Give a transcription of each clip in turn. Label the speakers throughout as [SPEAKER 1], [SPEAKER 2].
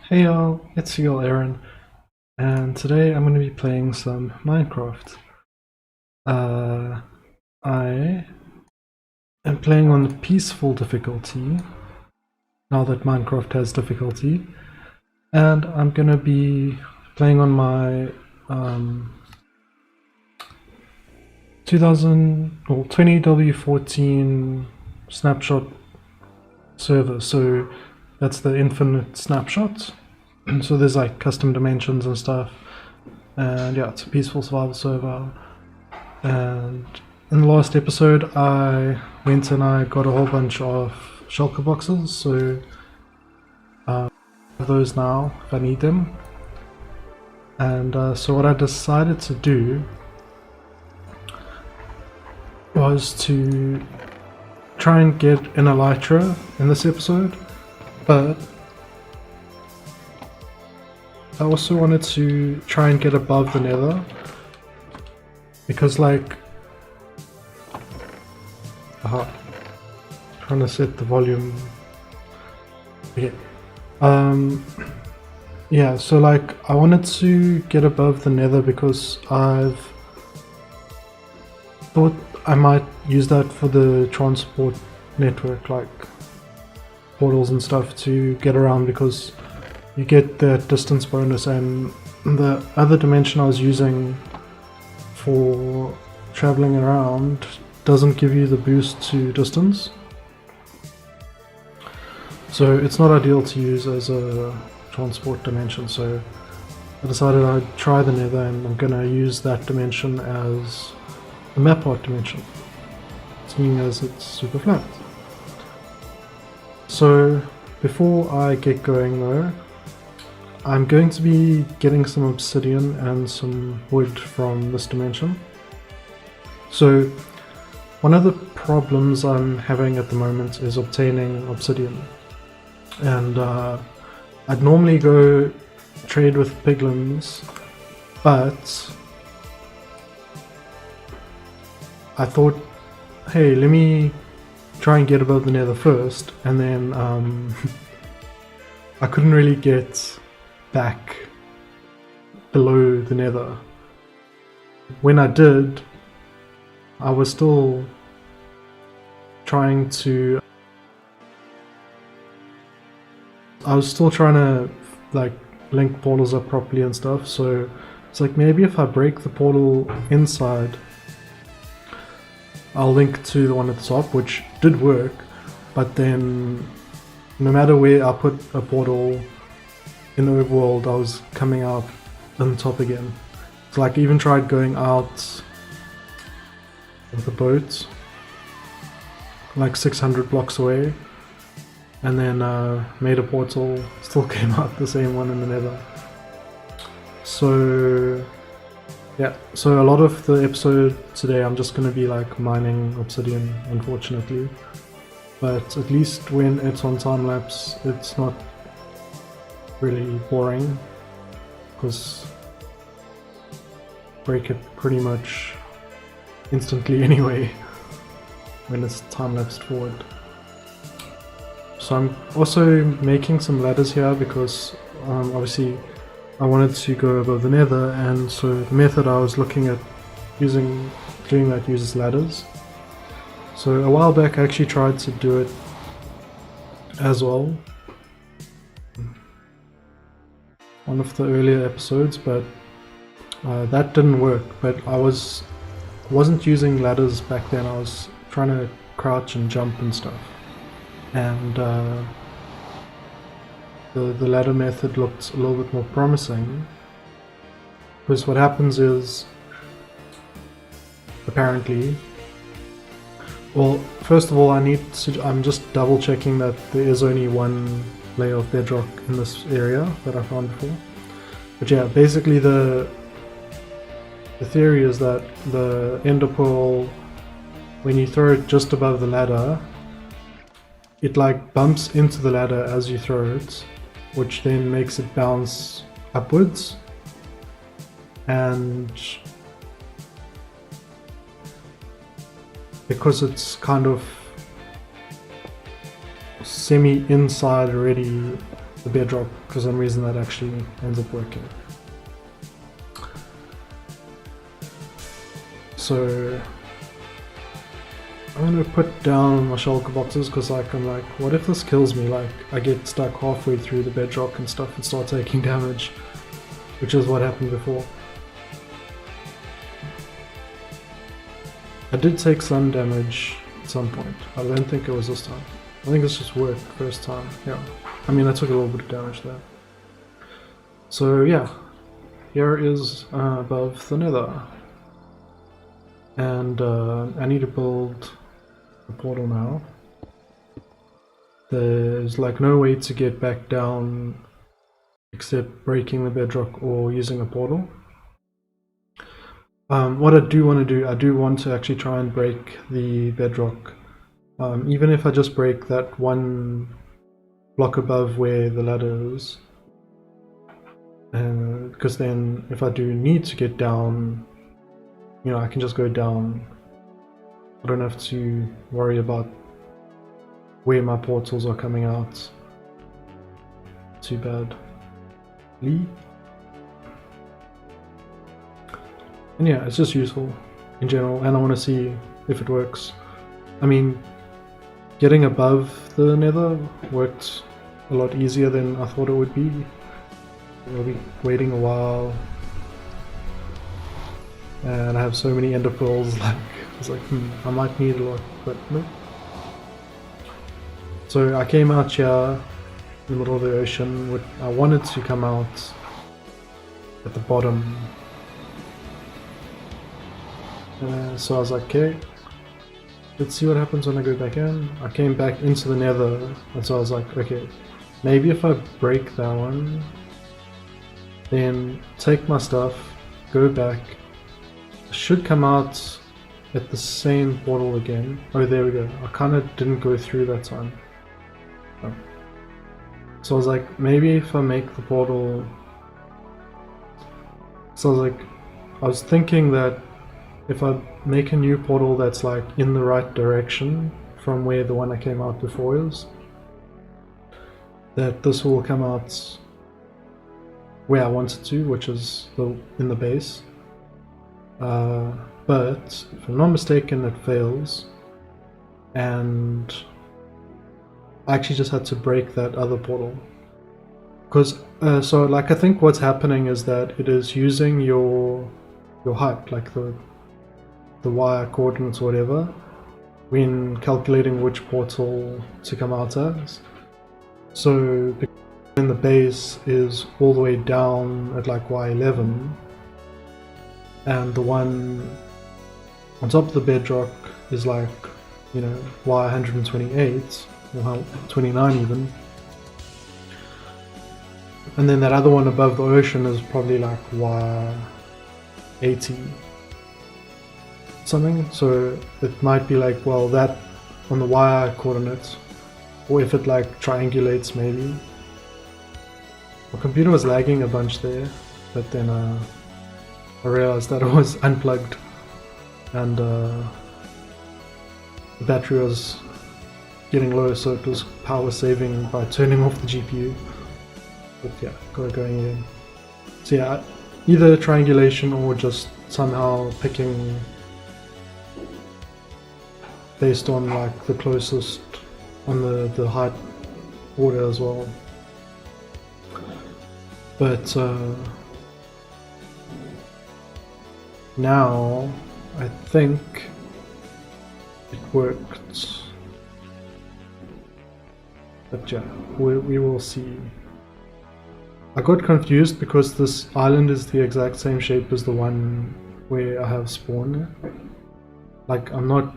[SPEAKER 1] Hey y'all, it's your Aaron, and today I'm going to be playing some Minecraft. I am playing on the peaceful difficulty, now that Minecraft has difficulty, and I'm going to be playing on my 20W14 snapshot server, so that's the infinite snapshots. So there's like custom dimensions and stuff, and yeah, it's a peaceful survival server. And in the last episode I went and I got a whole bunch of shulker boxes, so I have those now if I need them. And so what I decided to do was to try and get an elytra in this episode, but I also wanted to try and get above the nether, because like, trying to set the volume. Okay. Yeah, so like I wanted to get above the nether because I've thought I might use that for the transport network, like portals and stuff, to get around, because you get that distance bonus, and the other dimension I was using for traveling around doesn't give you the boost to distance. So it's not ideal to use as a transport dimension, so I decided I'd try the nether, and I'm gonna use that dimension as a map art dimension, seeing as it's super flat. So before I get going though, I'm going to be getting some obsidian and some wood from this dimension. So one of the problems I'm having at the moment is obtaining obsidian, and I'd normally go trade with piglins, but I thought, hey, let me try and get above the nether first, and then I couldn't really get back below the nether. When I did, I was still trying to like link portals up properly and stuff, so it's like, maybe if I break the portal inside, I'll link to the one at the top, which did work, but then no matter where I put a portal in the overworld, I was coming out on the top again. So like, I even tried going out with a boat like 600 blocks away, and then made a portal, still came out the same one in the nether. So yeah, so a lot of the episode today I'm just going to be like mining obsidian, unfortunately, but at least when it's on time lapse it's not really boring, because break it pretty much instantly anyway when it's time lapsed forward. So I'm also making some ladders here because obviously I wanted to go above the nether, and so the method I was looking at doing that uses ladders. So a while back I actually tried to do it as well, one of the earlier episodes, but that didn't work. But I wasn't using ladders back then. I was trying to crouch and jump and stuff, and the ladder method looked a little bit more promising, because what happens is, apparently, well, first of all, I'm just double checking that there is only one layer of bedrock in this area that I found before. But yeah, basically the theory is that the ender pearl, when you throw it just above the ladder, it like bumps into the ladder as you throw it, which then makes it bounce upwards, and because it's kind of semi inside already the bedrock, for some reason that actually ends up working. So I'm gonna put down my shulker boxes because like I'm like, what if this kills me? Like I get stuck halfway through the bedrock and stuff and start taking damage, which is what happened before. I did take some damage at some point. I don't think it was this time. I think it's just worked first time. Yeah. I mean, I took a little bit of damage there. So yeah, here is above the nether. And I need to build a portal now. There's like no way to get back down except breaking the bedrock or using a portal. What I do want to do, I do want to actually try and break the bedrock. Even if I just break that one block above where the ladder is. Because then if I do need to get down, you know, I can just go down. I don't have to worry about where my portals are coming out. Too bad. And yeah, it's just useful in general, and I want to see if it works. I mean, getting above the nether worked a lot easier than I thought it would be. I'll be waiting a while, and I have so many ender pearls, like, I was like, I might need a lot, but no. So I came out here in the middle of the ocean. I wanted to come out at the bottom. So I was like, okay, let's see what happens when I go back in. I came back into the nether, and so I was like, okay, maybe if I break that one, then take my stuff, go back, I should come out at the same portal again. Oh, there we go. I kind of didn't go through that time. Oh. So I was like, maybe if I make the portal... So I was like, I was thinking that if I make a new portal that's like in the right direction from where the one I came out before is, that this will come out where I wanted to, which is in the base. But if I'm not mistaken, it fails, and I actually just had to break that other portal. Because so like I think what's happening is that it is using your height, like the wire coordinates or whatever, when calculating which portal to come out as. So in the base is all the way down at like Y11, and the one on top of the bedrock is like, you know, Y128 or 29 even, and then that other one above the ocean is probably like Y80 something. So it might be like, well, that on the Y coordinates, or if it like triangulates maybe. My computer was lagging a bunch there, but then I realized that it was unplugged, and the battery was getting low, so it was power saving by turning off the GPU. But yeah, got it going again. So yeah, either triangulation or just somehow picking based on like the closest on the height order as well. But now I think it worked. But yeah, we will see. I got confused because this island is the exact same shape as the one where I have spawn. Like, I'm not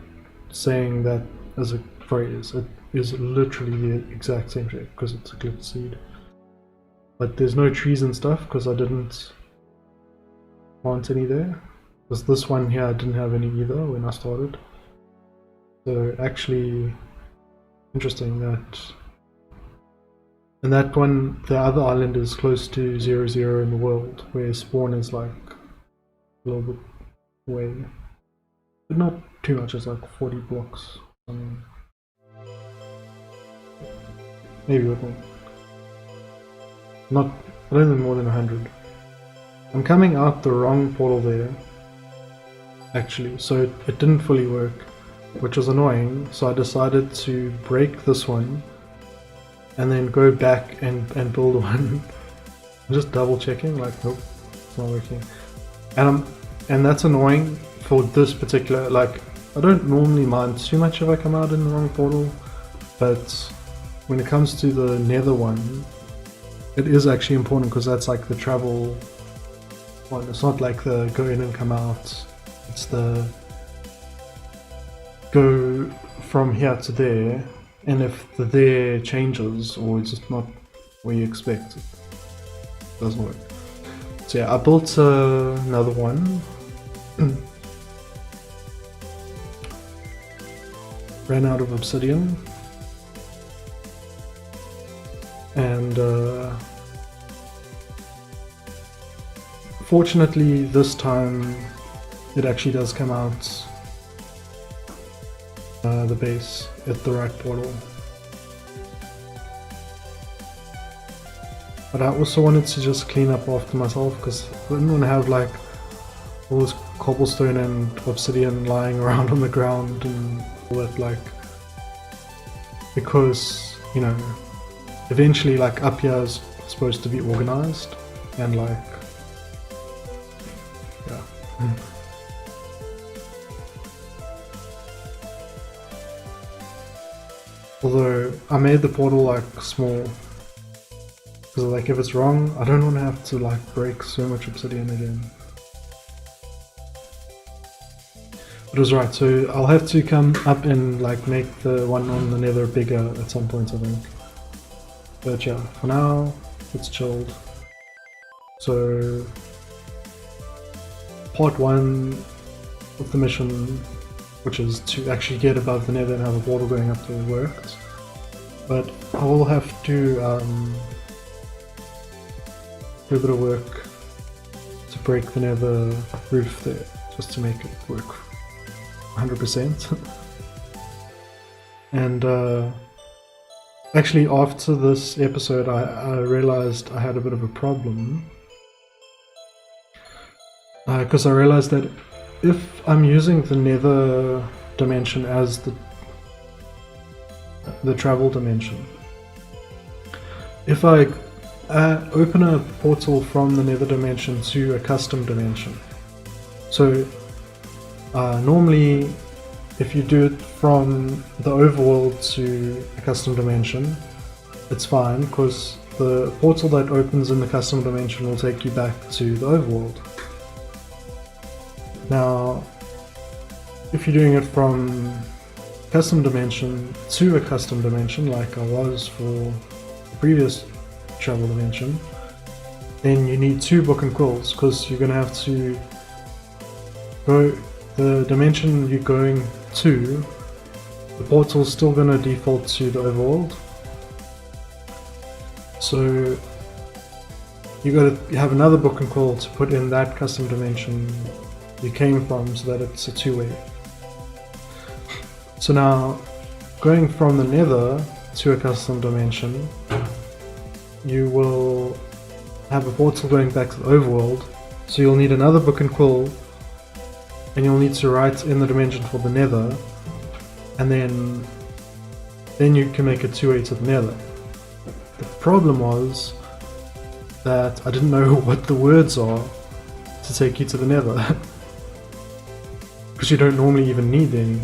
[SPEAKER 1] saying that as a phrase, it is literally the exact same shape because it's a clipped seed. But there's no trees and stuff because I didn't want any there. Because this one here I didn't have any either when I started. So actually interesting that. And that one, the other island is close to 0, in the world, where spawn is like a little bit away. But not too much, it's like 40 blocks. Maybe a bit more. Not, I don't think more than 100. I'm coming out the wrong portal there, actually, so it didn't fully work, which was annoying, so I decided to break this one and then go back and build one. I'm just double checking, like, nope, it's not working. And that's annoying for this particular, like, I don't normally mind too much if I come out in the wrong portal, but when it comes to the nether one, it is actually important because that's like the travel one. It's not like the go in and come out, it's the go from here to there, and if the there changes or it's just not where you expect, it doesn't work. So yeah, I built another one. Ran out of obsidian, and fortunately this time it actually does come out the base at the right portal. But I also wanted to just clean up after myself because I didn't want to have like all this cobblestone and obsidian lying around on the ground and all that, like, because, you know, eventually like up here is supposed to be organized and like, yeah. Although I made the portal like small because like if it's wrong I don't want to have to like break so much obsidian again. But it was right, so I'll have to come up and like make the one on the nether bigger at some point I think. But yeah, for now it's chilled. So part 1 of the mission, which is to actually get above the nether and have a portal going up to it, worked. But I will have to do a bit of work to break the nether roof there, just to make it work 100%. And actually after this episode I realized I had a bit of a problem. Because I realized that if I'm using the nether dimension as the travel dimension, if I open a portal from the nether dimension to a custom dimension, so normally if you do it from the overworld to a custom dimension, it's fine because the portal that opens in the custom dimension will take you back to the overworld. Now, if you're doing it from custom dimension to a custom dimension, like I was for the previous travel dimension, then you need 2 book and quills, because you're going to have to go the dimension you're going to, the portal's still going to default to the overworld. So you have another book and quill to put in that custom dimension you came from, so that it's a 2-way. So now, going from the nether to a custom dimension, you will have a portal going back to the overworld, so you'll need another book and quill, and you'll need to write in the dimension for the nether, and then you can make a 2-way to the nether. The problem was that I didn't know what the words are to take you to the nether. Because you don't normally even need any.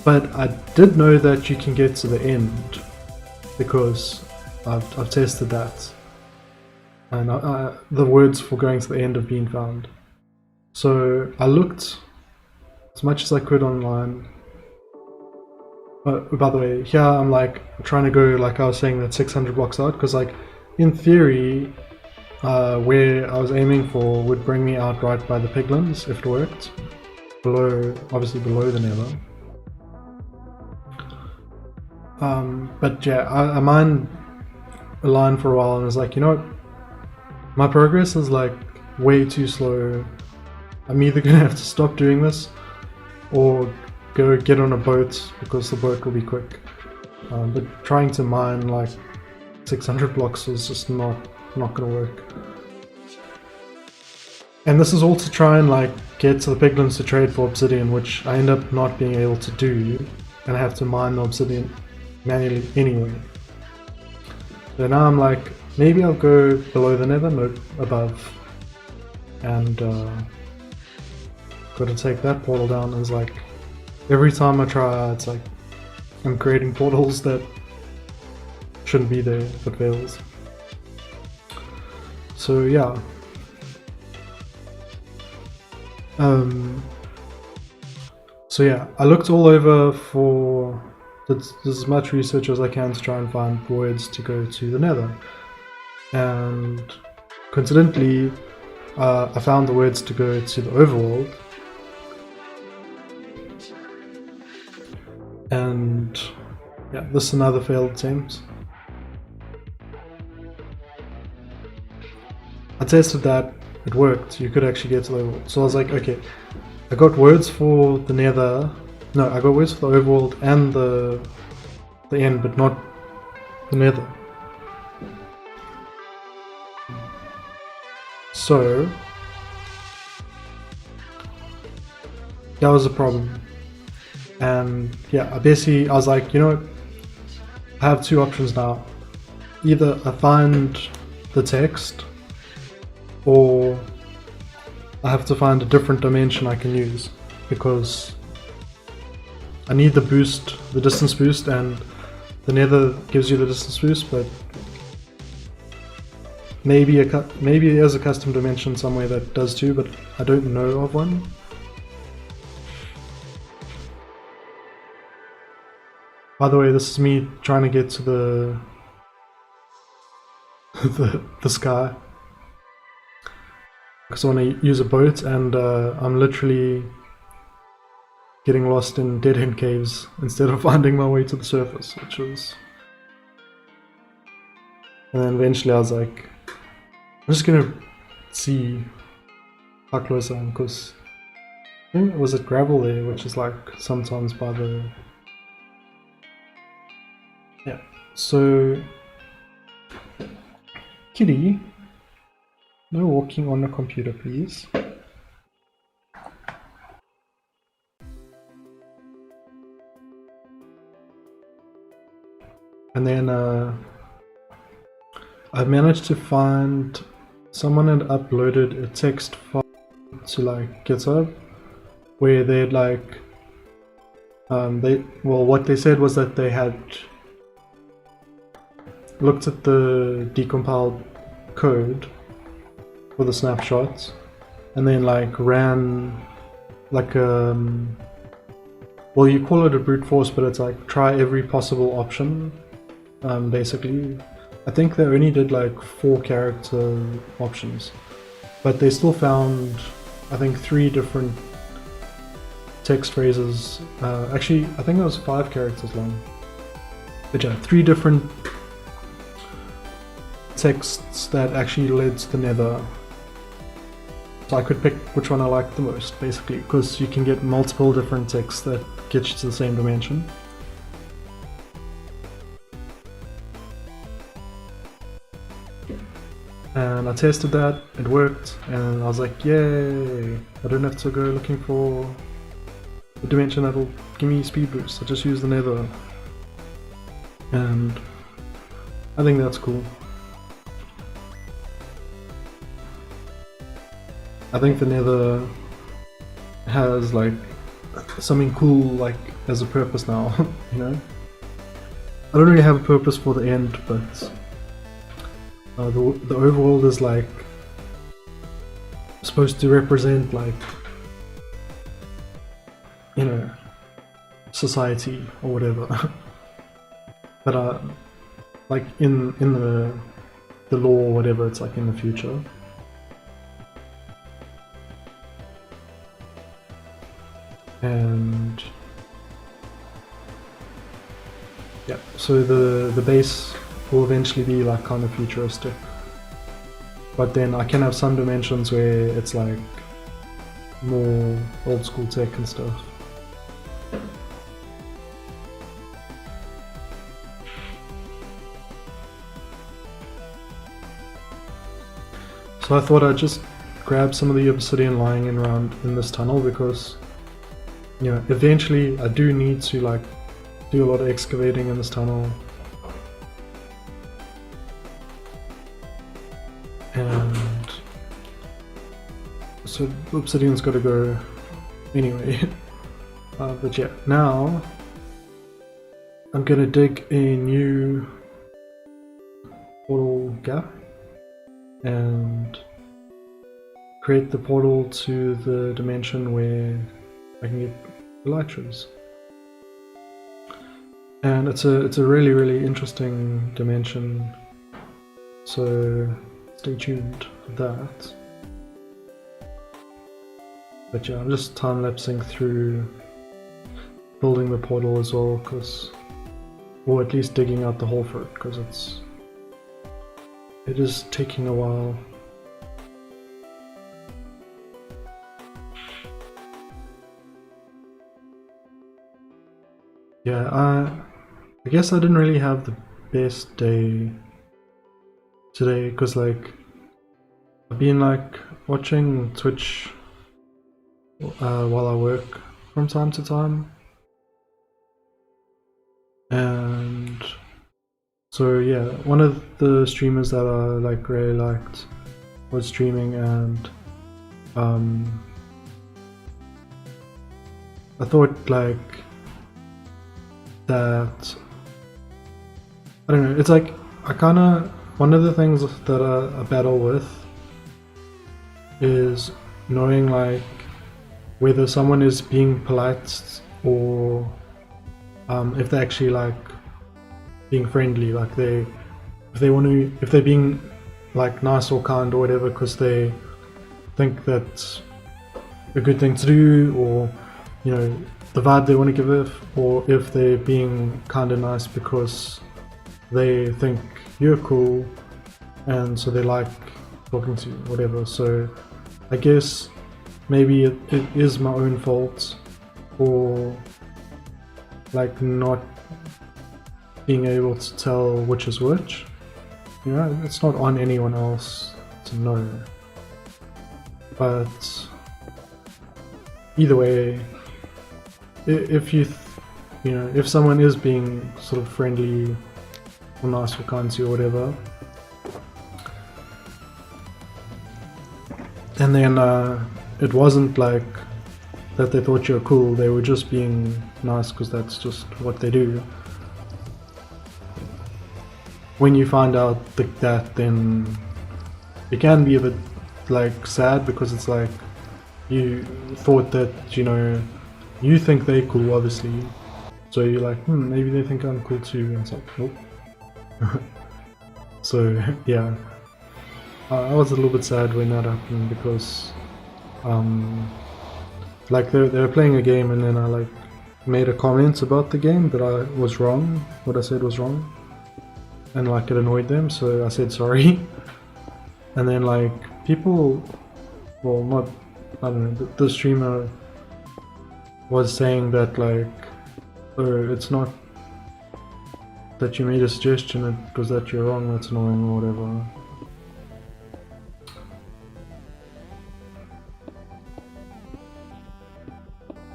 [SPEAKER 1] But I did know that you can get to the end, because I've tested that, and the words for going to the end have been found. So I looked as much as I could online. By the way, here I'm like trying to go, like I was saying, that 600 blocks out, because like in theory where I was aiming for would bring me out right by the piglins if it worked. Obviously below the nether. But yeah, I mined a line for a while and was like, you know what, my progress is like way too slow. I'm either gonna have to stop doing this or go get on a boat, because the boat will be quick. But trying to mine like 600 blocks was just not gonna work. And this is all to try and like get to the piglins to trade for obsidian, which I end up not being able to do, and I have to mine the obsidian manually anyway. So now I'm like, maybe I'll go below the nether, no, above, and got to take that portal down. It's like every time I try, it's like I'm creating portals that shouldn't be there but fails. So yeah. So yeah, I looked all over for as much research as I can to try and find voids to go to the nether, and coincidentally I found the words to go to the overworld, and yeah, this is another failed attempt. I tested that, it worked, you could actually get to the overworld. So I was like, okay, I got words for the nether, no, I got words for the overworld and the end, but not the nether. So that was a problem. And yeah, I was like, you know what, I have two options now. Either I find the text, or I have to find a different dimension I can use, because I need the boost, the distance boost, and the nether gives you the distance boost, but maybe there's a custom dimension somewhere that does too, but I don't know of one. By the way, this is me trying to get to the sky, because I want to use a boat, and I'm literally getting lost in dead-end caves instead of finding my way to the surface, which was... And then eventually I was like, I'm just gonna see how close I am, because I think it was at gravel there, which is like sometimes by the... Yeah, so... Kitty, no walking on the computer, please. And then I managed to find someone had uploaded a text file to like GitHub, where they'd like what they said was that they had looked at the decompiled code for the snapshots, and then like ran like well, you call it a brute force, but it's like try every possible option. Basically, I think they only did like 4 character options, but they still found, I think, 3 different text phrases. Actually, I think it was 5 characters long. But yeah, 3 different texts that actually led to the nether. So I could pick which one I liked the most, basically, because you can get multiple different texts that get you to the same dimension. And I tested that, it worked, and I was like, yay! I don't have to go looking for a dimension that'll give me speed boost, I just use the nether. And I think that's cool. I think the nether has like something cool like as a purpose now, you know? I don't really have a purpose for the end, but the overworld is like supposed to represent like, you know, society or whatever. But like in the law or whatever, it's like in the future. And yeah, so the base will eventually be like kind of futuristic, but then I can have some dimensions where it's like more old school tech and stuff. So I thought I'd just grab some of the obsidian lying around in this tunnel, because you know, eventually I do need to like do a lot of excavating in this tunnel. And so obsidian's got to go anyway. But yeah, now I'm gonna dig a new portal gap and create the portal to the dimension where I can get elytras. And it's a really interesting dimension, so stay tuned for that. But yeah, I'm just time-lapsing through building the portal as well, or at least digging out the hole for it, because it is taking a while. Yeah, I guess I didn't really have the best day today, because like I've been like watching Twitch while I work from time to time, and so yeah, one of the streamers that I like really liked was streaming, and I thought like that, I don't know, it's like I kinda, one of the things that I battle with is knowing like whether someone is being polite or if they're actually like being friendly, like if they're being like nice or kind or whatever because they think that's a good thing to do, or you know, the vibe they want to give it, or if they're being kind of nice because they think you're cool and so they like talking to you, whatever. So I guess maybe it is my own fault for like not being able to tell which is which. You know, it's not on anyone else to know. But either way, if you know, if someone is being sort of friendly or nice or kind to you or whatever, and then it wasn't like that they thought you were cool, they were just being nice because that's just what they do. When you find out that, then it can be a bit like sad, because it's like you thought that, you know, you think they're cool obviously, so you're like, maybe they think I'm cool too, and it's like, nope. So yeah, I was a little bit sad when that happened, because like they were playing a game and then I like made a comment about the game that I was wrong, what I said was wrong, and like it annoyed them, so I said sorry. And then like people, well, not, I don't know, the streamer was saying that like, oh, it's not that you made a suggestion, it was that you're wrong, that's annoying or whatever.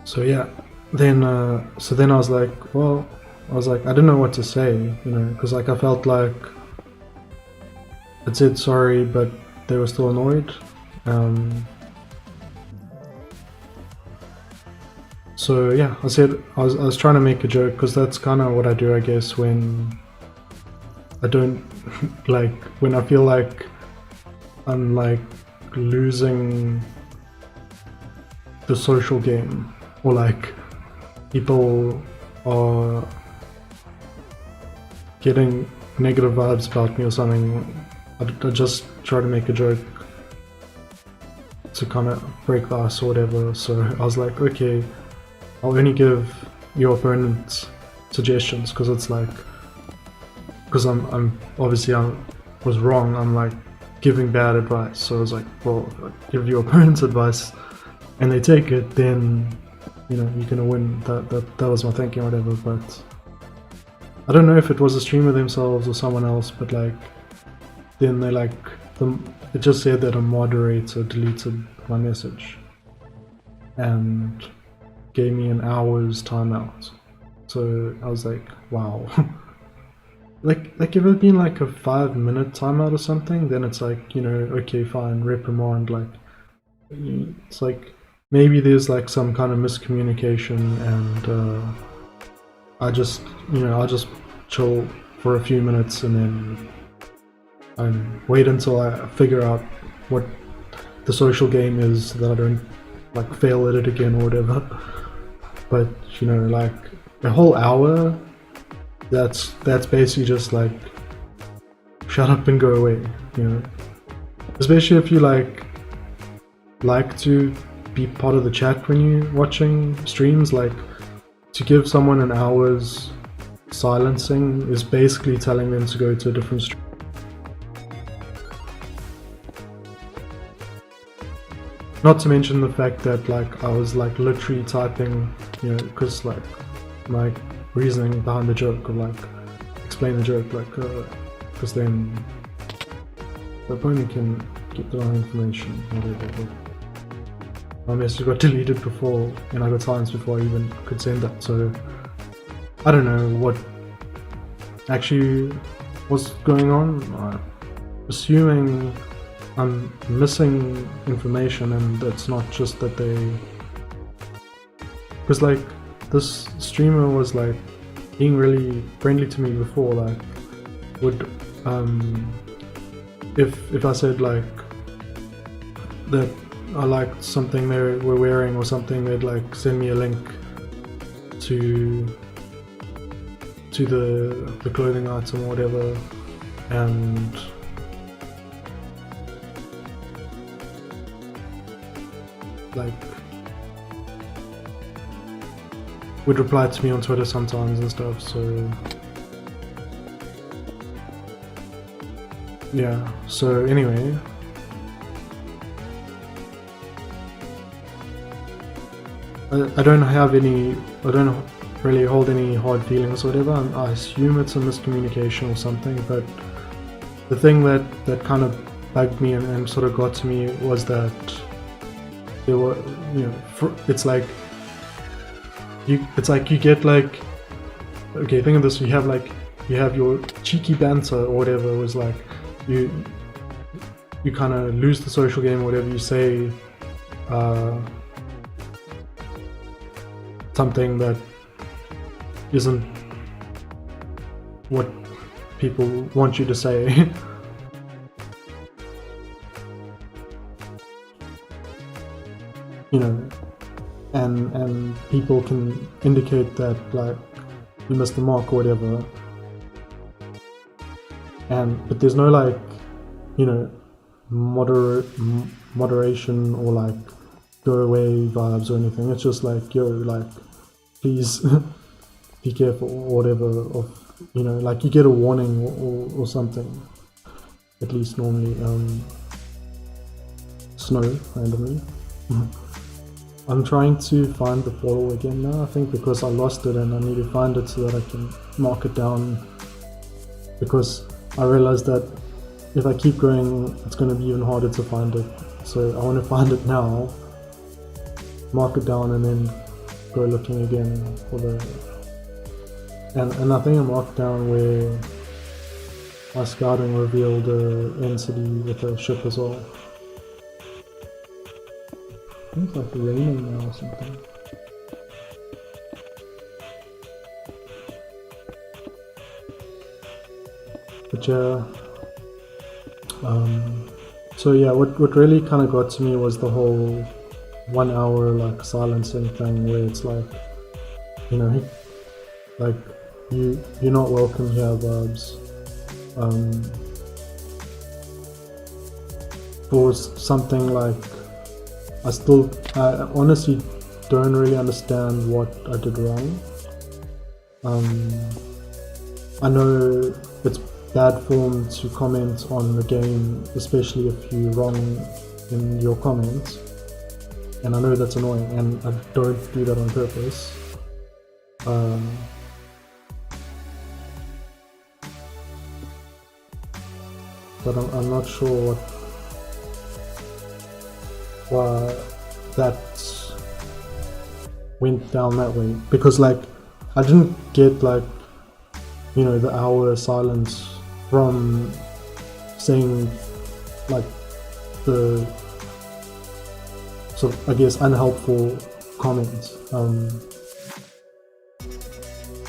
[SPEAKER 1] So yeah, then so then I was like, well, I didn't know what to say, you know, because like I felt like I said sorry, but they were still annoyed. So yeah, I said I was trying to make a joke, because that's kind of what I do, I guess, when I don't like, when I feel like I'm like losing the social game, or like people are getting negative vibes about me or something. I just try to make a joke to kind of break the ice or whatever. So I was like, okay, I'll only give your opponent suggestions, because it's like, because I'm obviously I was wrong, I'm like giving bad advice. So I was like, well, if I give your opponent's advice and they take it, then you know, you're gonna win. That was my thinking or whatever. But I don't know if it was a streamer themselves or someone else, but like then they like it just said that a moderator deleted my message and gave me an hour's timeout. So I was like, wow. like if it had been like a 5-minute timeout or something, then it's like, you know, okay, fine, reprimand. Like, it's like maybe there's like some kind of miscommunication, and I just chill for a few minutes and then wait until I figure out what the social game is, so that I don't like fail at it again or whatever. But you know, like a whole hour, that's basically just like shut up and go away, you know. Especially if you like to be part of the chat when you're watching streams. Like, to give someone an hour's silencing is basically telling them to go to a different stream. Not to mention the fact that like I was like literally typing, you know, because like my reasoning behind the joke, or like explain the joke, like because then the opponent can get the wrong information, whatever. My message got deleted before, and I got silenced before I even could send that. So I don't know what actually was going on. I'm assuming I'm missing information, and it's not just that they, because like this streamer was like being really friendly to me before. Like, would if I said like that I liked something they were wearing or something, they'd like send me a link to the clothing item or whatever, and like would reply to me on Twitter sometimes and stuff. So yeah, so anyway, I don't really hold any hard feelings or whatever. I assume it's a miscommunication or something, but the thing that kind of bugged me and sort of got to me was that there were, you know, it's like you get like, okay, think of this, you have your cheeky banter or whatever. It was like you kind of lose the social game or whatever, you say something that isn't what people want you to say. You know, and people can indicate that like you missed the mark or whatever, but there's no like, you know, moderation or like go away vibes or anything. It's just like, yo, like, please be careful or whatever, of, you know, like you get a warning or something, at least normally. Snow randomly. I'm trying to find the portal again now, I think, because I lost it and I need to find it so that I can mark it down, because I realized that if I keep going it's going to be even harder to find it. So I want to find it now, mark it down, and then go looking again for the, and I think I marked down where my scouting revealed a end city with a ship as well. It's like raining now or something. But yeah, so yeah, what really kind of got to me was the whole 1 hour like silencing thing, where it's like, you know, like you're not welcome here vibes. For something like, I honestly don't really understand what I did wrong. I know it's bad form to comment on the game, especially if you're wrong in your comments, and I know that's annoying, and I don't do that on purpose. but I'm not sure why that went down that way, because like I didn't get like, you know, the hour silence from saying like the sort of, I guess, unhelpful comments.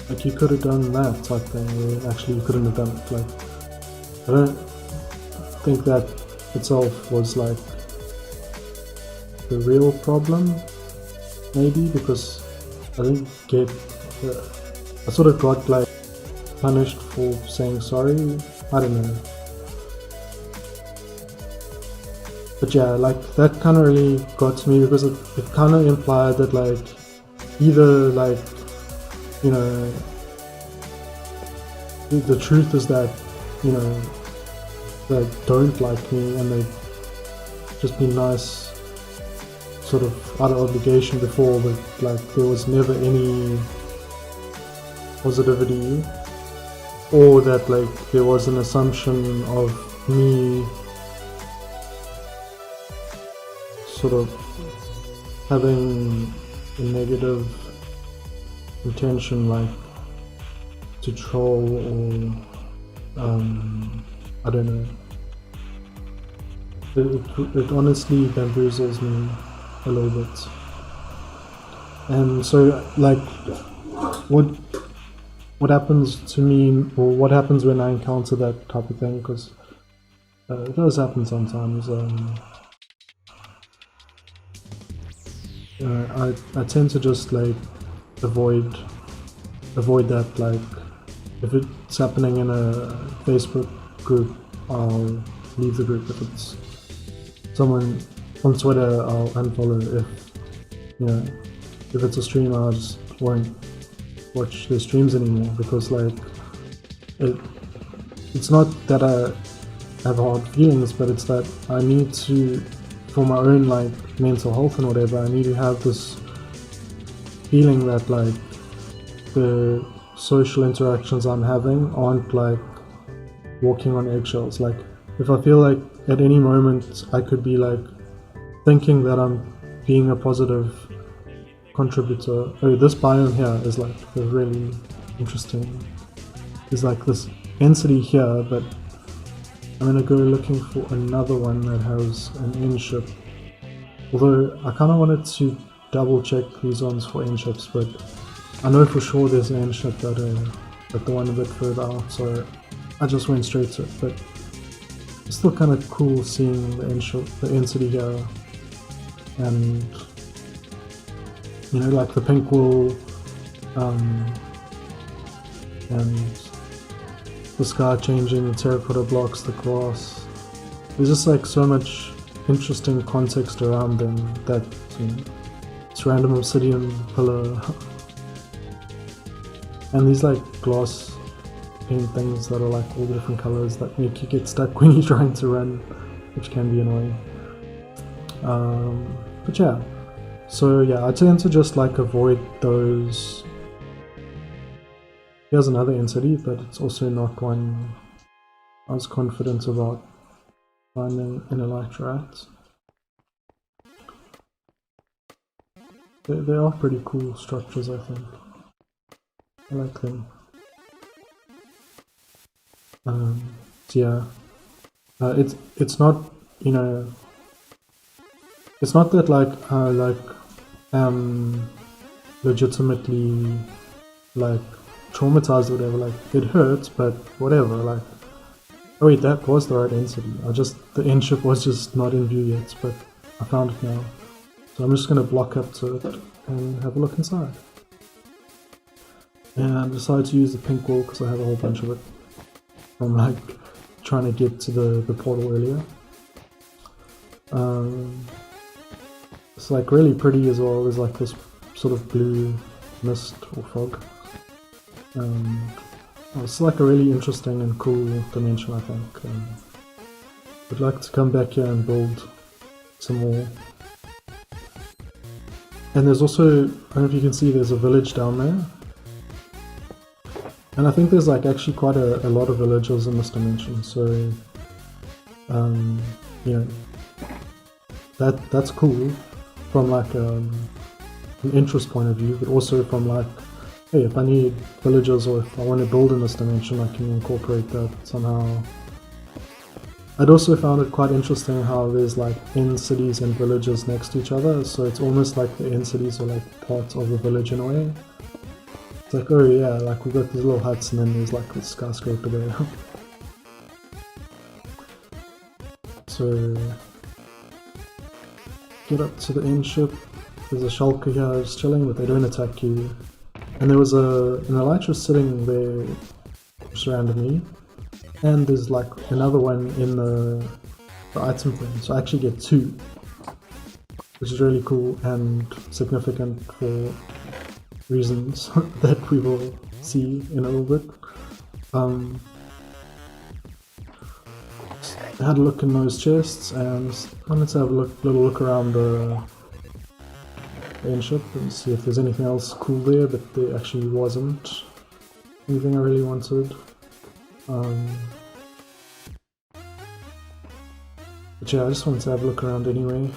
[SPEAKER 1] Like you could have done that type thing, or actually you couldn't have done it. Like I don't think that itself was like the real problem, maybe, because I didn't get I sort of got like punished for saying sorry. I don't know. But yeah, like that kind of really got to me, because it kind of implied that like either like, you know, the truth is that, you know, they don't like me and they just been nice sort of out of obligation before, but like there was never any positivity, or that like there was an assumption of me sort of having a negative intention, like to troll, or I don't know. It honestly bamboozles me a little bit. And so like what happens to me, or what happens when I encounter that type of thing, because it does happen sometimes. I tend to just like avoid that. Like if it's happening in a Facebook group, I'll leave the group. If it's someone on Twitter, I'll unfollow. If it's a stream, I just won't watch their streams anymore, because like it's not that I have hard feelings, but it's that I need to, for my own like mental health and whatever, I need to have this feeling that like the social interactions I'm having aren't like walking on eggshells. Like if I feel like at any moment I could be like thinking that I'm being a positive contributor. Oh, this biome here is like really interesting. There's like this entity here, but I'm gonna go looking for another one that has an N ship. Although I kind of wanted to double check these ones for N ships, but I know for sure there's an N ship at the one a bit further out, so I just went straight to it. But it's still kind of cool seeing the N ship, the entity here, and you know, like the pink wool, and the sky changing, the terracotta blocks, the grass. There's just like so much interesting context around them, that, you know, it's random obsidian pillar and these like glass paint things that are like all different colors that make you get stuck when you're trying to run, which can be annoying. But yeah, so yeah, I tend to just like avoid those. Here's another entity, but it's also not one I was confident about finding an elytra at. They are pretty cool structures, I think. I like them. So yeah, it's not, you know, it's not that like I like legitimately like traumatized or whatever. Like it hurts, but whatever. Like, oh wait, that was the right entity. The end ship was just not in view yet, but I found it now. So I'm just gonna block up to it and have a look inside. And I decided to use the pink wool because I have a whole bunch of it from like trying to get to the portal earlier. It's like really pretty as well. There's like this sort of blue mist or fog. It's like a really interesting and cool dimension, I think. I'd like to come back here and build some more. And there's also, I don't know if you can see, there's a village down there. And I think there's like actually quite a lot of villagers in this dimension, so You know, that's cool from like an interest point of view, but also from like, hey, if I need villagers or if I want to build in this dimension, I can incorporate that somehow. I'd also found it quite interesting how there's like end cities and villages next to each other, so it's almost like the end cities are like part of the village in a way. It's like, oh yeah, like we've got these little huts and then there's like this skyscraper there. So, get up to the end ship. There's a shulker here just chilling, but they don't attack you. And there was an elytra sitting there just randomly. And there's like another one in the item thing, so I actually get 2. Which is really cool and significant for reasons that we will see in a little bit. I had a look in those chests and wanted to have a little look around the end ship and see if there's anything else cool there, but there actually wasn't anything I really wanted. But yeah, I just wanted to have a look around anyway.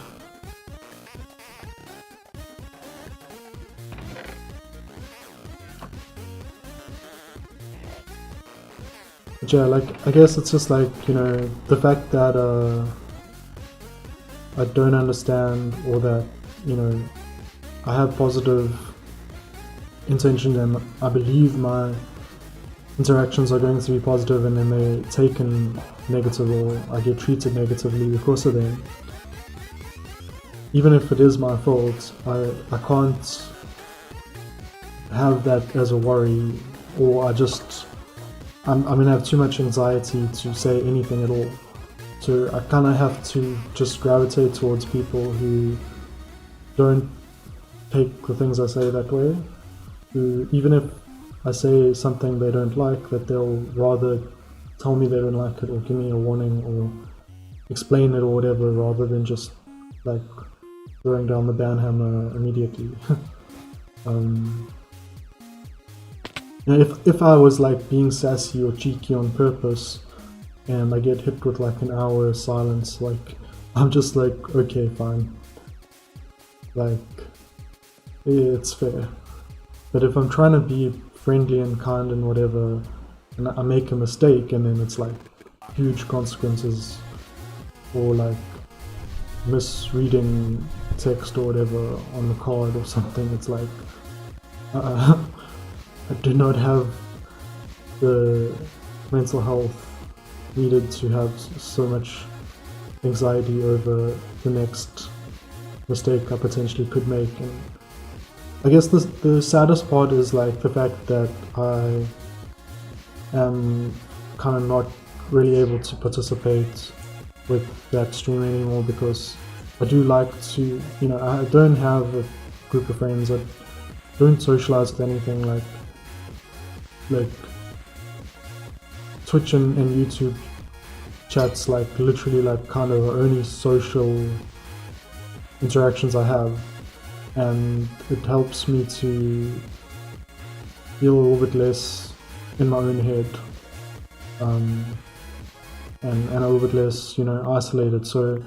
[SPEAKER 1] But yeah, like, I guess it's just like, you know, the fact that I don't understand, or that, you know, I have positive intention and I believe my interactions are going to be positive, and then they're taken negative or I get treated negatively because of them. Even if it is my fault, I can't have that as a worry, or I'm gonna have too much anxiety to say anything at all. So I kind of have to just gravitate towards people who don't take the things I say that way, who, even if I say something they don't like, that they'll rather tell me they don't like it or give me a warning or explain it or whatever, rather than just like throwing down the banhammer immediately. You know, if I was like being sassy or cheeky on purpose and I get hit with like an hour silence, like I'm just like, okay, fine, like yeah, it's fair. But if I'm trying to be friendly and kind and whatever, and I make a mistake and then it's like huge consequences, or like misreading text or whatever on the card or something, it's like I do not have the mental health needed to have so much anxiety over the next mistake I potentially could make. And I guess the saddest part is like the fact that I am kind of not really able to participate with that stream anymore, because I do like to, you know, I don't have a group of friends, I don't socialize with anything. Like Twitch and YouTube chats, like literally like kind of the only social interactions I have, and it helps me to feel a little bit less in my own head, and a little bit less, you know, isolated. So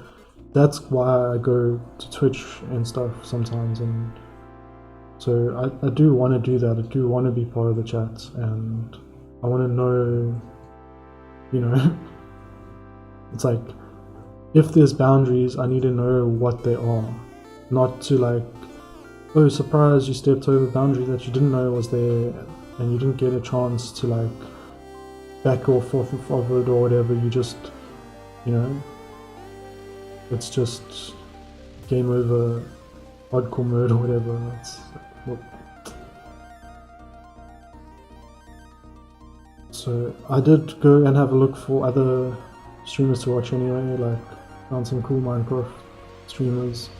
[SPEAKER 1] that's why I go to Twitch and stuff sometimes, and so I do want to do that. I do want to be part of the chat, and I want to know, you know, it's like, if there's boundaries, I need to know what they are, not to like, oh, surprise, you stepped over a boundary that you didn't know was there, and you didn't get a chance to like back off of it or whatever. You just, you know, it's just game over, hardcore mode or whatever. Well, so I did go and have a look for other streamers to watch anyway, like found some cool Minecraft streamers,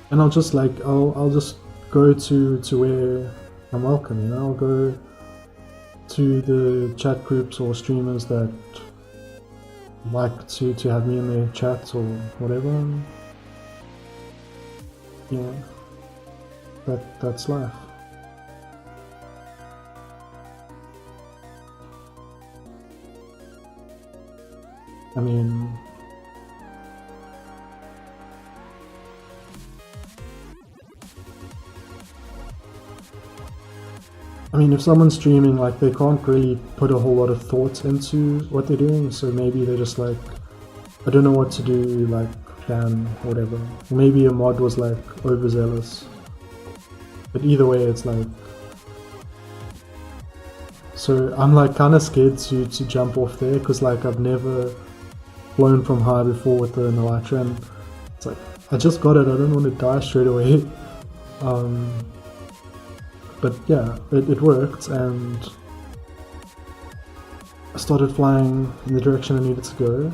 [SPEAKER 1] and I'll just like I'll just go to where I'm welcome, you know. I'll go to the chat groups or streamers that like to have me in their chats or whatever. And yeah, that's life. I mean, if someone's streaming, like, they can't really put a whole lot of thought into what they're doing, so maybe they're just like, I don't know what to do, like, ban, whatever. Or maybe a mod was like overzealous. But either way, it's like, so I'm like kind of scared to jump off there, because like I've never flown from high before with an elytra, and it's like, I just got it, I don't want to die straight away. But yeah, it worked, and I started flying in the direction I needed to go.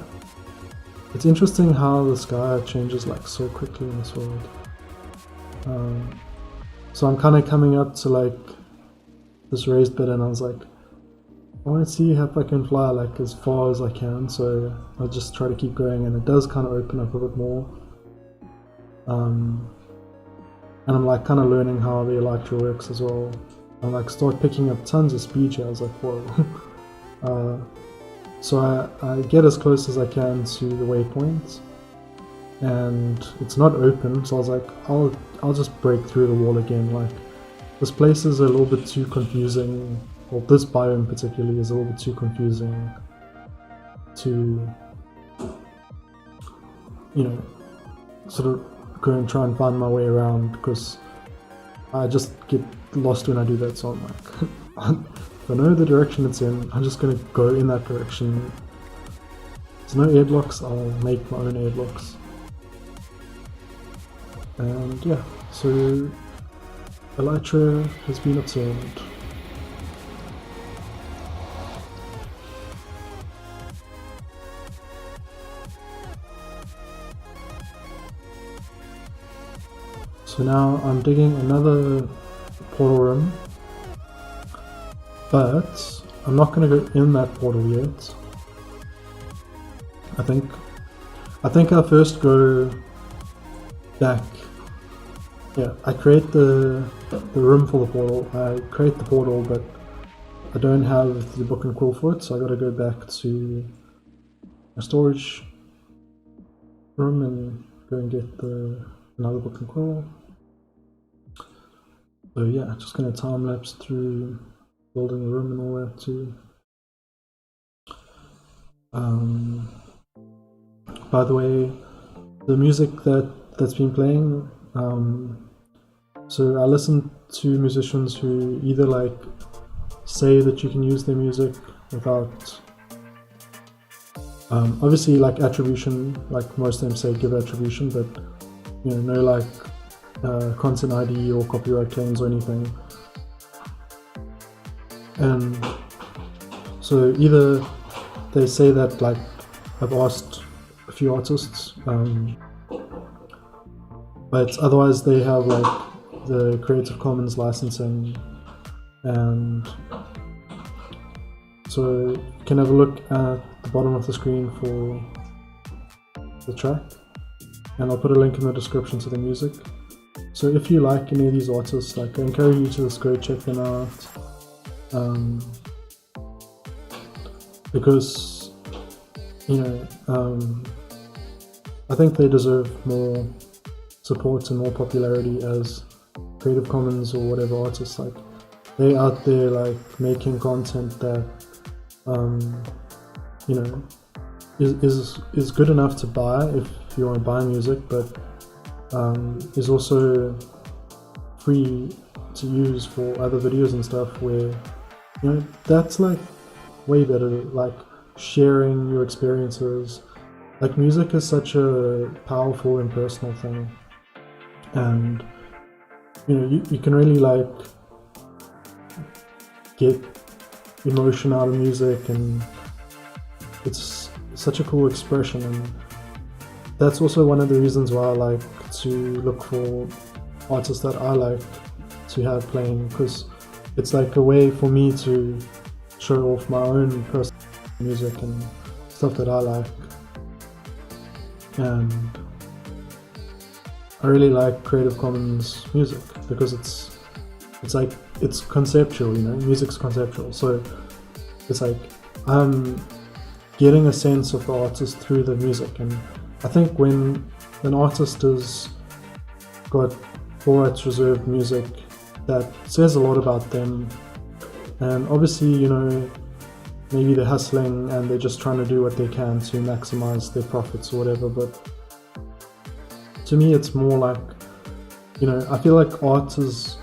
[SPEAKER 1] It's interesting how the sky changes like so quickly in this world. So I'm kind of coming up to like this raised bed, and I was like, I want to see if I can fly like as far as I can, so I'll just try to keep going, and it does kind of open up a bit more. And I'm like kind of learning how the elytra works as well. I like start picking up tons of speed here. I was like, whoa. So I get as close as I can to the waypoint, and it's not open, so I was like, I'll just break through the wall again. Like, this place is a little bit too confusing, or this biome particularly is a little bit too confusing to, you know, sort of go and try and find my way around, because I just get lost when I do that. So I'm like, if I know the direction it's in, I'm just going to go in that direction. There's no air blocks, I'll make my own air blocks. And yeah, so elytra has been obtained. So now I'm digging another portal room, but I'm not going to go in that portal yet. I think I'll first go back. Yeah, I create the room for the portal. I create the portal, but I don't have the book and quill for it, so I got to go back to my storage room and go and get another book and quill. So yeah, just going to time lapse through building the room and all that too. By the way, the music that's been playing, so I listen to musicians who either like say that you can use their music without, obviously like attribution, like most of them say give attribution, but you know, no like content ID or copyright claims or anything. And so either they say that, like I've asked a few artists, but otherwise they have like the Creative Commons licensing, and so you can have a look at the bottom of the screen for the track, and I'll put a link in the description to the music. So if you like any of these artists, like I encourage you to just go check them out, because you know, I think they deserve more support and more popularity as Creative Commons or whatever artists. Like, they're out there like making content that you know is good enough to buy if you want to buy music, but is also free to use for other videos and stuff, where you know that's like way better, like sharing your experiences. Like, music is such a powerful and personal thing, and you know you can really like get emotion out of music, and it's such a cool expression. And that's also one of the reasons why I like to look for artists that I like to have playing, because it's like a way for me to show off my own personal music and stuff that I like. And I really like Creative Commons music because it's like, it's conceptual, you know, music's conceptual. So it's like, I'm getting a sense of the artist through the music. And I think when an artist has got all rights reserved music, that says a lot about them. And obviously, you know, maybe they're hustling and they're just trying to do what they can to maximize their profits or whatever, but to me it's more like, you know, I feel like art is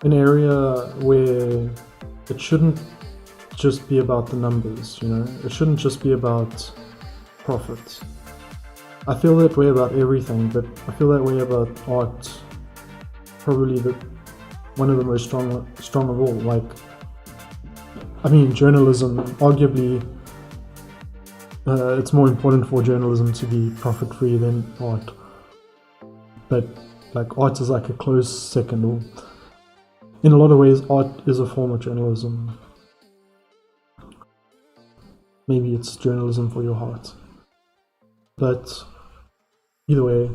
[SPEAKER 1] an area where it shouldn't just be about the numbers, you know, it shouldn't just be about profit. I feel that way about everything, but I feel that way about art, probably one of the most strong of all. Like, I mean, journalism, arguably, it's more important for journalism to be profit-free than art. But like, art is like a close second. Or in a lot of ways, art is a form of journalism. Maybe it's journalism for your heart. But either way,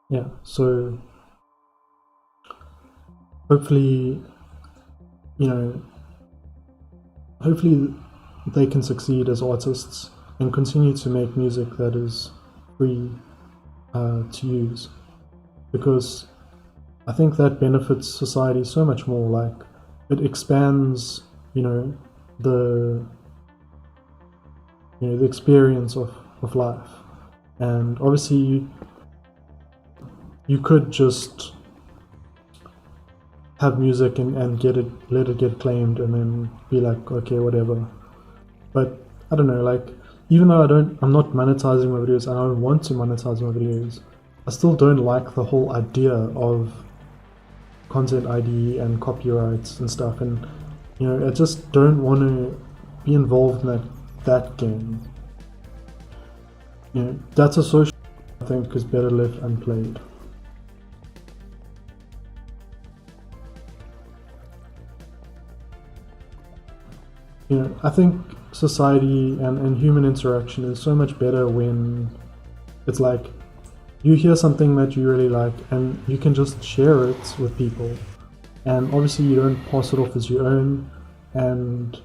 [SPEAKER 1] yeah, so hopefully, you know, hopefully they can succeed as artists and continue to make music that is free to use, because I think that benefits society so much more. Like, it expands, you know, the experience of life. And obviously you could just have music and let it get claimed and then be like, okay, whatever. But I don't know, like, even though I'm not monetizing my videos and I don't want to monetize my videos, I still don't like the whole idea of content ID and copyrights and stuff. And, you know, I just don't want to be involved in that game. You know, that's a social, I think, is better left unplayed. You know, I think society and human interaction is so much better when it's like, you hear something that you really like and you can just share it with people. And obviously you don't pass it off as your own, and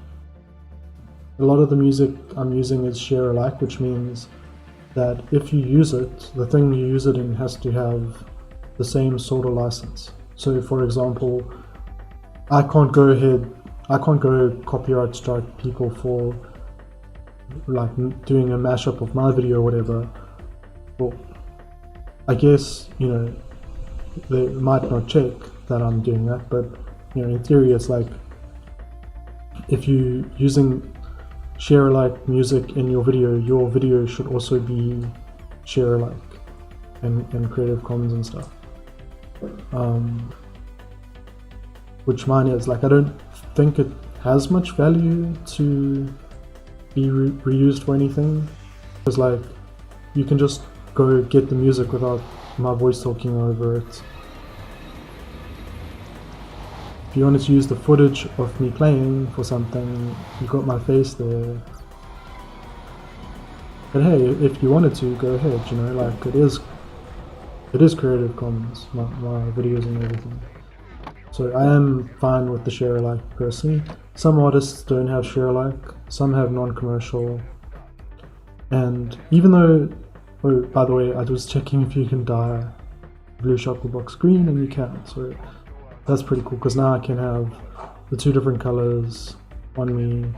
[SPEAKER 1] a lot of the music I'm using is share alike, which means that if you use it, the thing you use it in has to have the same sort of license. So for example, I can't go copyright strike people for like doing a mashup of my video or whatever. Well, I guess, you know, they might not check that I'm doing that, but, you know, in theory it's like, if you're using share alike music in your video should also be share alike and Creative Commons and stuff. Which mine is. Like, I don't think it has much value to be reused for anything. Because, like, you can just go get the music without my voice talking over it. If you wanted to use the footage of me playing for something, you got my face there. But hey, if you wanted to, go ahead, you know, like, it is Creative Commons, my videos and everything. So I am fine with the share alike personally. Some artists don't have share alike, some have non-commercial. And even though, oh, by the way, I was checking if you can dye blue chocolate box green, and you can, so that's pretty cool, because now I can have the two different colors on me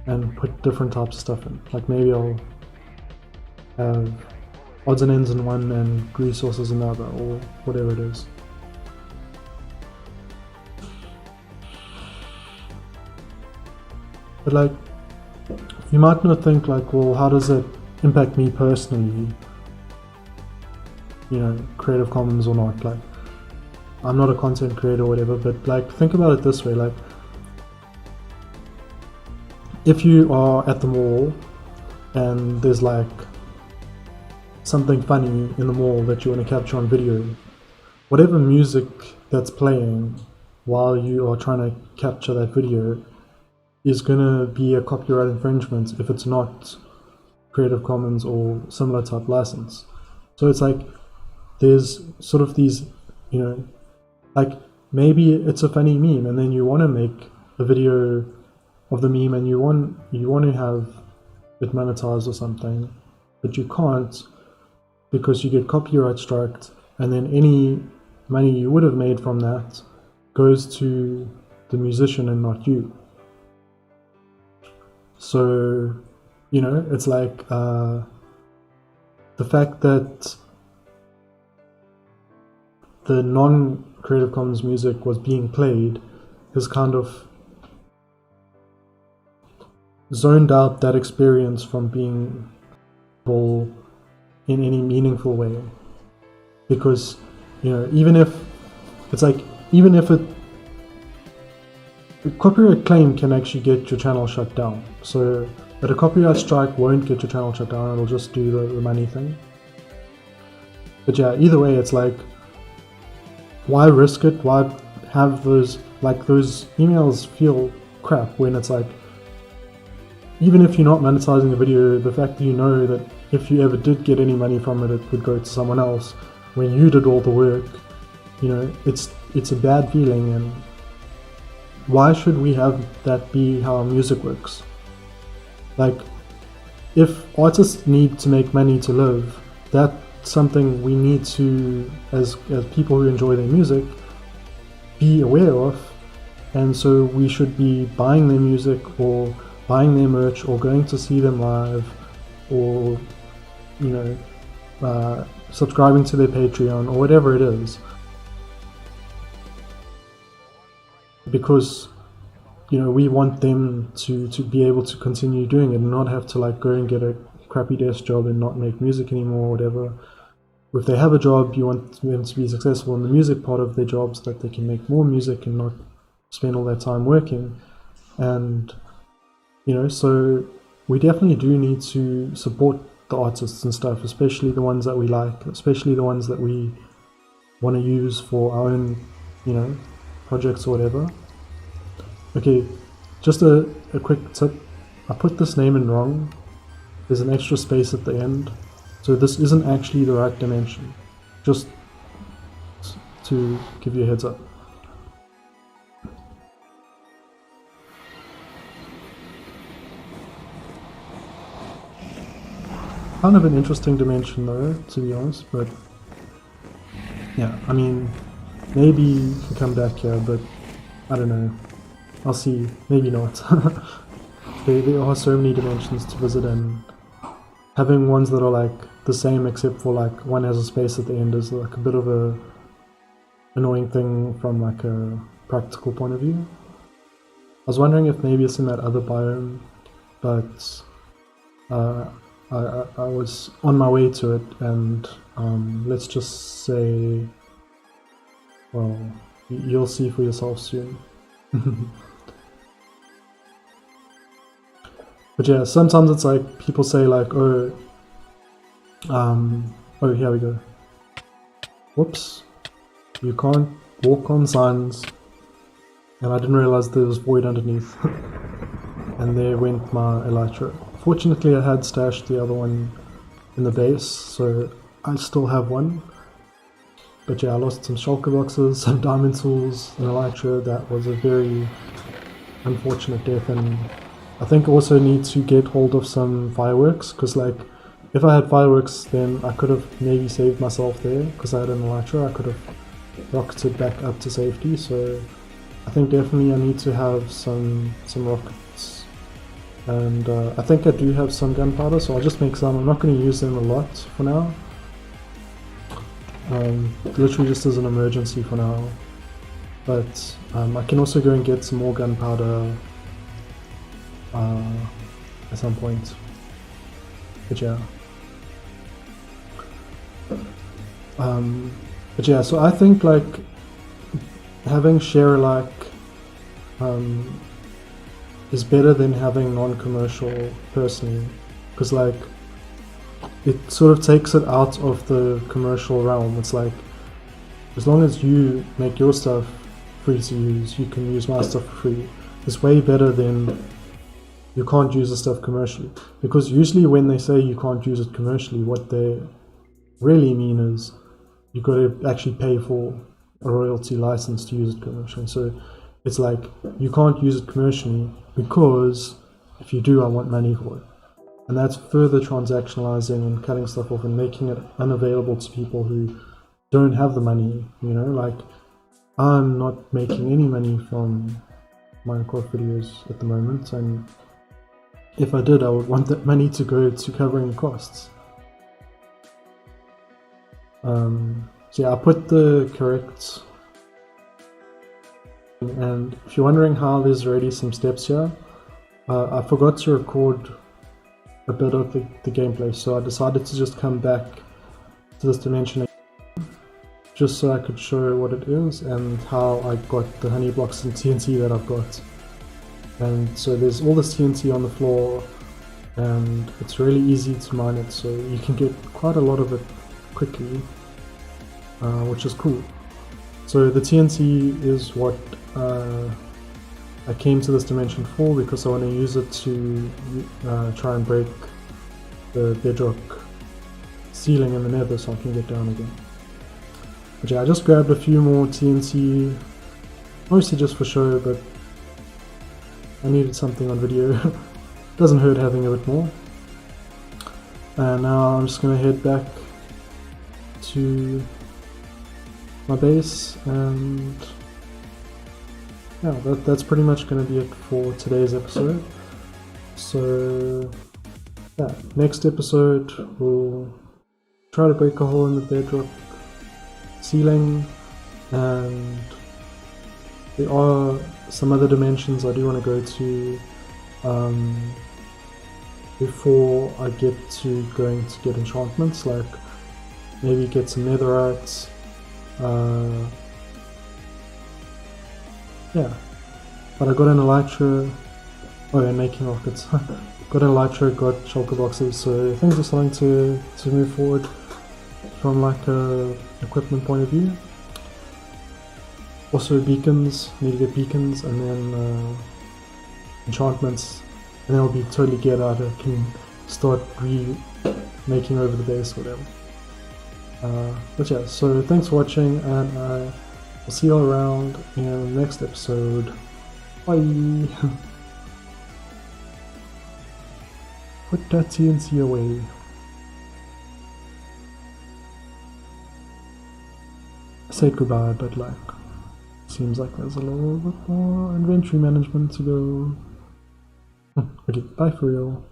[SPEAKER 1] and put different types of stuff in. Like, maybe I'll have odds and ends in one and resources in the other, or whatever it is. But like, you might not think like, well, how does it impact me personally? You know, Creative Commons or not. Like, I'm not a content creator or whatever, but like, think about it this way, like, if you are at the mall and there's like something funny in the mall that you want to capture on video, whatever music that's playing while you are trying to capture that video is gonna be a copyright infringement if it's not Creative Commons or similar type license. So it's like, there's sort of these, you know, like, maybe it's a funny meme and then you want to make a video of the meme and you want to have it monetized or something, but you can't because you get copyright striked, and then any money you would have made from that goes to the musician and not you. So, you know, it's like the fact that the non-Creative Commons music was being played has kind of zoned out that experience from being in any meaningful way. Because, you know, even if a copyright claim can actually get your channel shut down. So, but a copyright strike won't get your channel shut down, it'll just do the money thing. But yeah, either way, it's like, why risk it? Why have those emails feel crap when it's like, even if you're not monetizing the video, the fact that you know that if you ever did get any money from it, it would go to someone else when you did all the work, you know, it's a bad feeling. And why should we have that be how our music works? Like, if artists need to make money to live, that's something we need to, as people who enjoy their music, be aware of. And so we should be buying their music or buying their merch or going to see them live, or, you know, subscribing to their Patreon or whatever it is. Because, you know, we want them to be able to continue doing it and not have to like go and get a crappy desk job and not make music anymore or whatever. If they have a job, you want them to be successful in the music part of their job so that they can make more music and not spend all their time working. And, you know, so we definitely do need to support the artists and stuff, especially the ones that we like, especially the ones that we want to use for our own, you know, projects or whatever. Okay, just a quick tip. I put this name in wrong. There's an extra space at the end, so this isn't actually the right dimension. Just to give you a heads up. Kind of an interesting dimension though, to be honest, but yeah, I mean, maybe you can come back here, but I don't know. I'll see, maybe not. There are so many dimensions to visit, and having ones that are like the same except for like one has a space at the end is like a bit of a annoying thing from like a practical point of view. I was wondering if maybe it's in that other biome, but I was on my way to it, and let's just say, well, you'll see for yourself soon. But yeah, sometimes it's like people say like, oh, here we go. Whoops, you can't walk on signs, and I didn't realize there was void underneath. And there went my elytra. Fortunately, I had stashed the other one in the base, so I still have one. But yeah, I lost some shulker boxes, some diamond tools, an elytra. That was a very unfortunate death, and I think I also need to get hold of some fireworks, because like, if I had fireworks, then I could have maybe saved myself there, because I had an elytra. I could have rocketed back up to safety, so I think definitely I need to have some rockets. And I think I do have some gunpowder, so I'll just make some. I'm not going to use them a lot for now. Literally just as an emergency for now. But I can also go and get some more gunpowder at some point. But yeah. But yeah, so I think like having share alike is better than having non-commercial personally, because like it sort of takes it out of the commercial realm. It's like, as long as you make your stuff free to use, you can use my stuff for free. It's way better than you can't use the stuff commercially, because usually when they say you can't use it commercially, what they really mean is you've got to actually pay for a royalty license to use it commercially. So it's like you can't use it commercially because if you do, I want money for it. And that's further transactionalizing and cutting stuff off and making it unavailable to people who don't have the money, you know, like I'm not making any money from Minecraft videos at the moment, and if I did, I would want that money to go to covering the costs. So yeah, I put the correct, and if you're wondering how there's already some steps here, I forgot to record a bit of the gameplay, so I decided to just come back to this dimension again, just so I could show what it is and how I got the honey blocks and TNT that I've got. And so there's all this TNT on the floor, and it's really easy to mine it, so you can get quite a lot of it quickly, which is cool. So the TNT is what I came to this dimension for, because I want to use it to try and break the bedrock ceiling in the nether so I can get down again. But yeah, I just grabbed a few more TNT, mostly just for show, but I needed something on video. Doesn't hurt having a bit more. And now I'm just going to head back to my base, and yeah, that's pretty much going to be it for today's episode. So yeah, next episode we'll try to break a hole in the bedrock ceiling, and there are some other dimensions I do want to go to before I get to going to get enchantments, like maybe get some netherites. Yeah, but I got an elytra, and making rockets. Got an elytra, got shulker boxes, so things are starting to move forward from like a equipment point of view. Also beacons, need to get beacons, and then enchantments, and then I'll be totally geared out. I can start making over the base or whatever. But yeah, so thanks for watching, and I'll see you all around in the next episode. Bye! Put that TNT away. I said goodbye, but like, seems like there's a little bit more inventory management to go. Okay, bye for real.